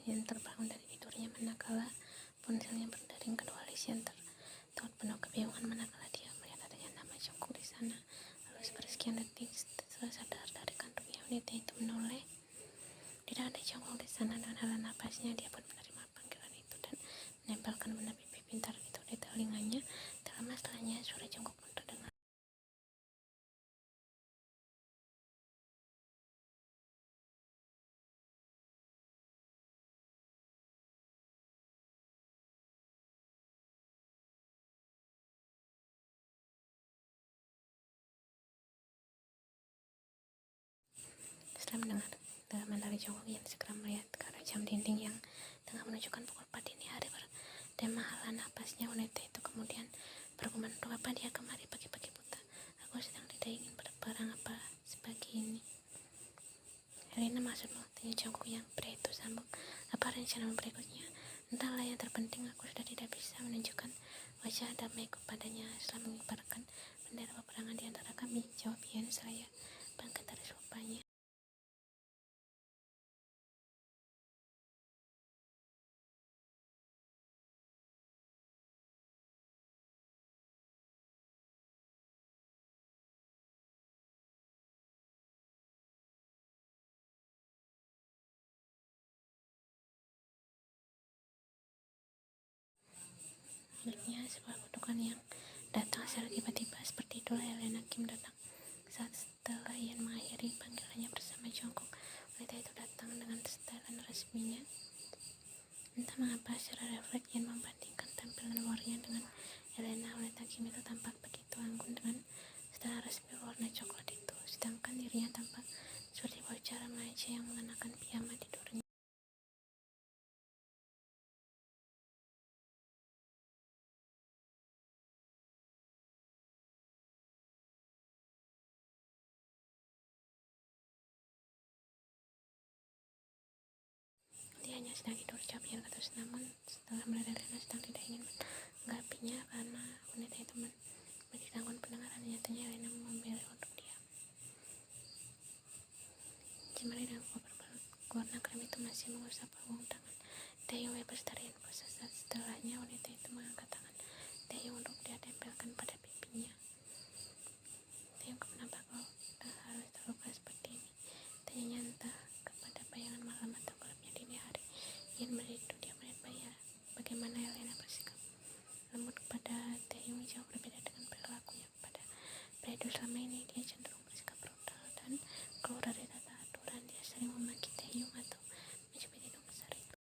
Lian terbangun dari tidurnya manakala ponselnya berdering kedua Lian tertaut penuh kebingungan manakala dia melihat adanya nama Jongkok di sana. Lalu sepersekian detik setelah sadar dari kantungnya, wanita itu menoleh. Tidak ada Jongkok di sana. Dengan hela napasnya dia pun menerima panggilan itu dan menempelkan benda pipi pintar itu di telinganya. Tak lama setelahnya suara Jongkok pun terdengar. Setelah mendengar dalaman dari Jongkok, Lian segera melihat ke arah jam dinding yang tengah menunjukkan pukul 4 dini hari. Bertema hela napasnya, wanita itu kemudian bergumam, "Untuk apa dia kemari pagi-pagi buta? Aku sedang tidak ingin berperang apa sepagi ini." "Helena maksudmu?" tanya Jongkok. Yang pria itu sambung, "Apa rencana berikutnya?" "Entahlah, yang terpenting aku sudah tidak bisa menunjukkan wajah damaiku padanya setelah mengibarkan bendera peperangan di antara kami," jawab Lian seraya bangkit dari sofanya. Miliknya sebuah kutukan yang datang secara tiba-tiba. Seperti itulah Helena Kim datang saat setelah Ian mengakhiri panggilannya bersama Jongkok. Wanita itu datang dengan setelan resminya. Entah mengapa secara refleks Ian membandingkan tampilan luarnya dengan Helena. Wanita Kim itu tampak begitu anggun dengan setelan resmi warna coklat itu, sedangkan dirinya tampak seperti bocah remaja yang mengenakan piyama tidurnya. Dia hanya sedang tidur, jawab Ian terus, namun setelah melihat Helena sedang tidak ingin menanggapinya karena wanita itu memiliki gangguan pendengaran. Nyatanya Helena memilih untuk diam. Jemari dengan koper warna krem itu masih mengusap punggung tangan Taeyong bebas dari info. Sesaat setelahnya wanita itu mengangkat tangan Taeyong untuk dia tempelkan pada pipinya. "Taeyong, kenapa kau harus terluka seperti ini?" tanyanya entah kepada bayangan malam atau gelapnya dini hari. Ian meridu dia melihat bagaimana Helena bersikap lembut kepada Taeyong jauh berbeda dengan perilakunya kepada pria itu. Selama ini dia cenderung bersikap brutal dan keluar dari tata aturan. Dia sering memaki Taeyong atau mencubit hidung besar itu.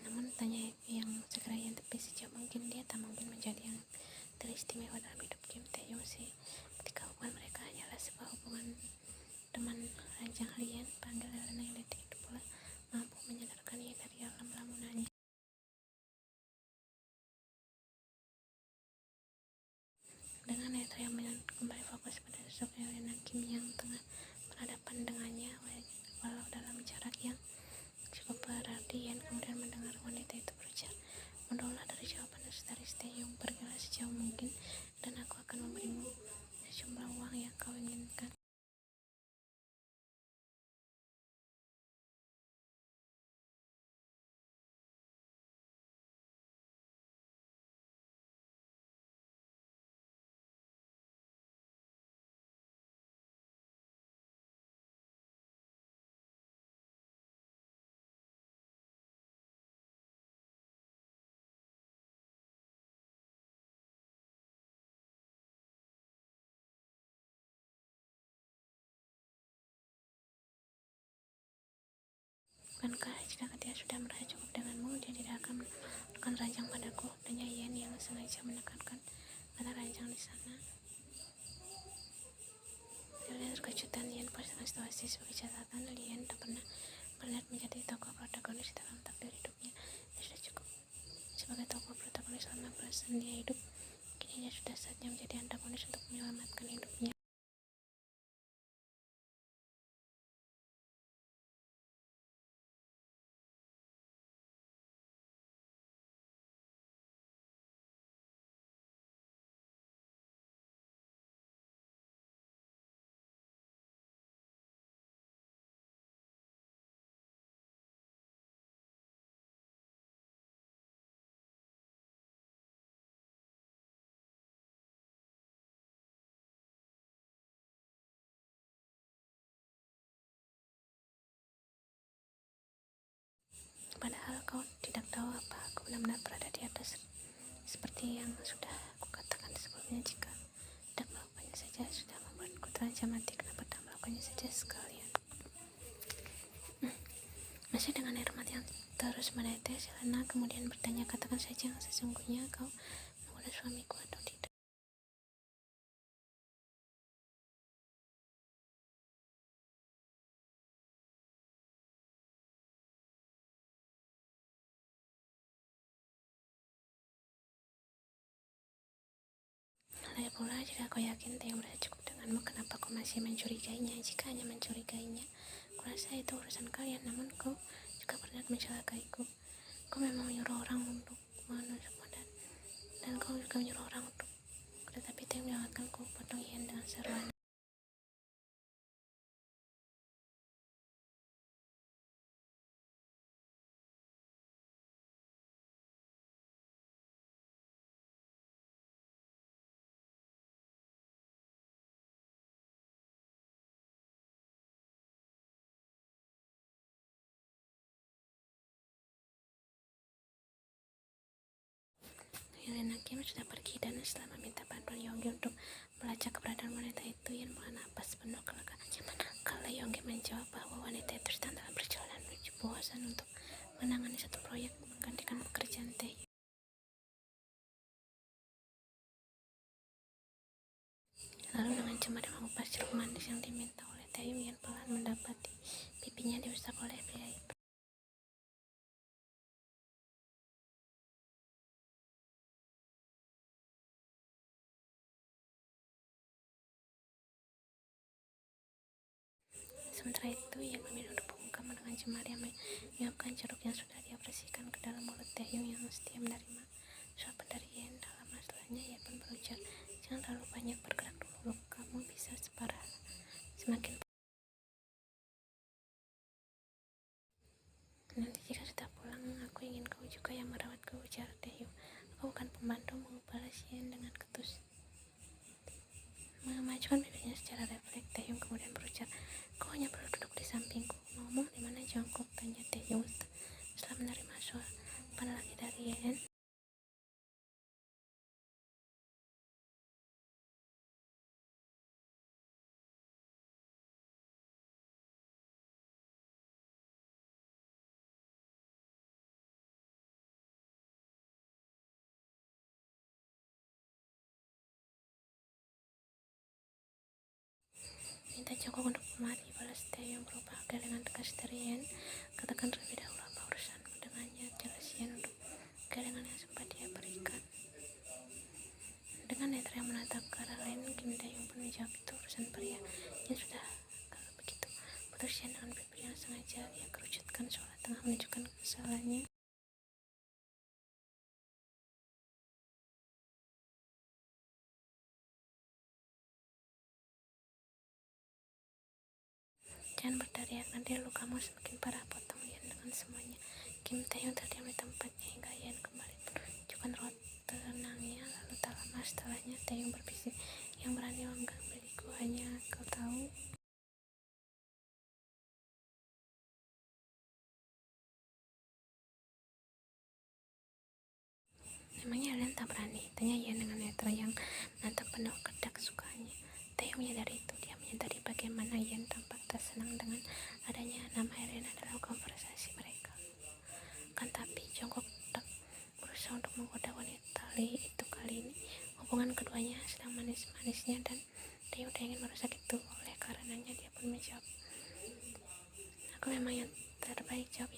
Namun tanya yang segera yang tepi sejauh mungkin, dia tak mungkin menjadi yang teristimewa dalam hidup Kim Taeyong sih. Ketika hubungan mereka hanyalah sebuah hubungan teman ranjang. Lian panggil Helena yang detik itu pula mampu menyadarkan ia dari alam lamunannya. Dengan netra yang kembali fokus pada sosok Helena Kim yang tengah berhadapan dengannya, walau dalam jarak yang cukup berarti. Ian kemudian mendengar wanita itu berujar, "Mundurlah dari jawaban dari Taeyong, pergilah sejauh mungkin dan aku akan memberimu sejumlah uang yang kau inginkan." "Bukankah jika dia sudah merasa cukup denganmu, dia tidak akan menekan ranjang padaku?" tanya Ian yang sengaja menekankan kata ranjang di sana. Helena terkejut dan Ian puas dengan situasi. Sebagai catatan, Lian tak pernah benar menjadi tokoh protagonis dalam takdir hidupnya. Dia sudah cukup sebagai tokoh protagonis selama belasan dia hidup. Kini dia sudah saatnya menjadi antagonis untuk menyelamatkan hidupnya. Padahal kau tidak tahu apa aku benar-benar berada di atas. Seperti yang sudah aku katakan sebelumnya, jika tidak melakukannya saja sudah membuatku terancam mati, kenapa tak melakukannya saja sekalian? Masih dengan air mata yang terus menetes, Helena kemudian bertanya, katakan saja yang sesungguhnya, kau menggoda suamiku atau tidak? Lagi pula, jika kau yakin Taeyong merasa cukup denganmu, kenapa kau masih mencurigainya? Jika hanya mencurigainya, kurasa itu urusan kalian, namun kau juga berniat mencelakaiku. Kau memang menyuruh orang untuk menusukmu dan kau juga menyuruh orang untuk, tetapi Taeyong menyelamatkanku, potong Yen dengan seruan. Helena Kim sudah pergi dan setelah meminta bantuan Yonggi untuk melacak keberadaan wanita itu, Yen menghela napas penuh kelegaan nyaman kala Yonggi menjawab bahwa wanita itu sedang dalam perjalanan menuju Busan untuk menangani satu proyek menggantikan pekerjaan Taeyong. Lalu dengan cemerlang mengupas jeruk manis yang diminta oleh Taeyong, Yen pelan mendapati pipinya diusap oleh pria itu. Sementara itu, Yen meminum bubuk kamu dengan cemar yang menyiapkan jeruk yang sudah dia bersihkan ke dalam mulut Taeyong yang setia menerima suapan dari Yen. Dalam masalahnya, Yen pun berujar, jangan terlalu banyak bergerak dulu, kamu bisa semakin. Nanti jika sudah pulang, aku ingin kau juga yang merawatku, ujar Taeyong. Aku bukan pembantu, balas Yen dengan ketus. Memajukan bibirnya secara refleks, Taeyong kemudian berujar, kau hanya perlu duduk di sampingku. Ngomong di mana jongkok, tanya Taeyong setelah menerima suapan lagi dari Yen. Minta jongkok untuk kemari, balas Taeyong berubah dengan tegas dari Yen. Katakan terlebih dahulu apa urusanmu dengannya, jelas Yen untuk kelengan yang sempat dia berikan. Dengan netra yang menatap ke arah lain, Kim Taeyong pun menjawab, itu urusan pria. Yen sudah kalau begitu, putus Yen dengan bibir yang sengaja ia kerucutkan seolah tengah menunjukkan kesalahannya. Jangan berteriak, nanti lukamu semakin parah, potong Yen dengan semuanya. Kim Taeyong terdiam di tempatnya hingga Yen kembali menunjukkan raut tenangnya. Lalu tak lama setelahnya Taeyong berbisik, yang berani mengganggu hanya kau tahu. Memangnya kalian tak berani? Tanya Yen dengan netra yang menatap penuh kedak sukanya. Taeyong menyadari itu. Dia menyadari bagaimana Yen tampak tak senang dengan adanya nama Helena dalam konversasi mereka. Kan tapi jongkok tak berusaha untuk menggoda wanita itu kali ini. Hubungan keduanya sedang manis-manisnya dan Taeyong ingin merusak itu. Oleh karenanya dia pun menjawab, aku memang yang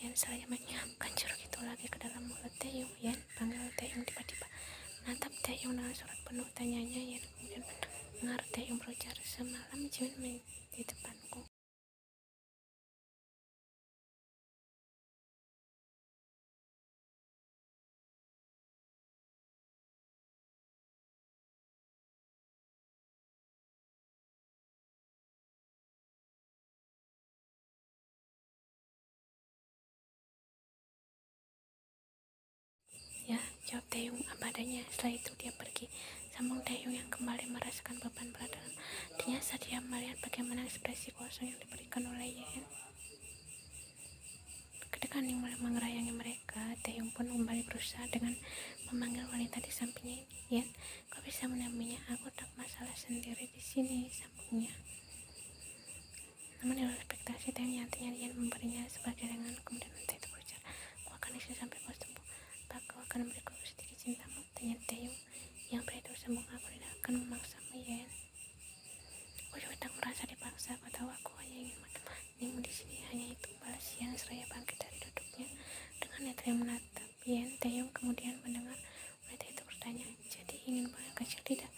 Yan seraya menyiapkan jeruk itu lagi ke dalam mulut Taeyong. Yan panggil Taeyong tiba-tiba menatap Taeyong dengan sorot penuh tanyanya. Yan kemudian mendengar Taeyong berujar, semalam Jimin di depanku. Ya, jawab Taeyong apa adanya. Setelah itu dia pergi. Sambung Taeyong yang kembali merasakan beban berat dalam dirinya saat dia melihat bagaimana ekspresi kosong yang diberikan oleh Yen. Ketika Ning mulai mengerayangi mereka, Taeyong pun kembali berusaha dengan memanggil wanita di sampingnya. Yen, kau bisa menemuinya? Aku tak masalah sendiri di sini, sambungnya. Namun di luar ekspektasi Taeyong nyatanya Yen memberinya sebagai dengan kemudian wanita itu berbicara, aku akan isi sampai kau sembuh. Apa kau akan memberiku sedikit cintamu? Tanya Taeyong. Yang pria itu sambung, aku tidak akan memaksamu, Yen. Aku juga tak merasa dipaksa. Kau tahu aku hanya ingin menemanimu di sini. Hanya itu balas yang seraya bangkit dari duduknya dengan netra yang menatap Yen. Taeyong kemudian mendengar wanita itu bertanya, jadi ingin buang kecil tidak?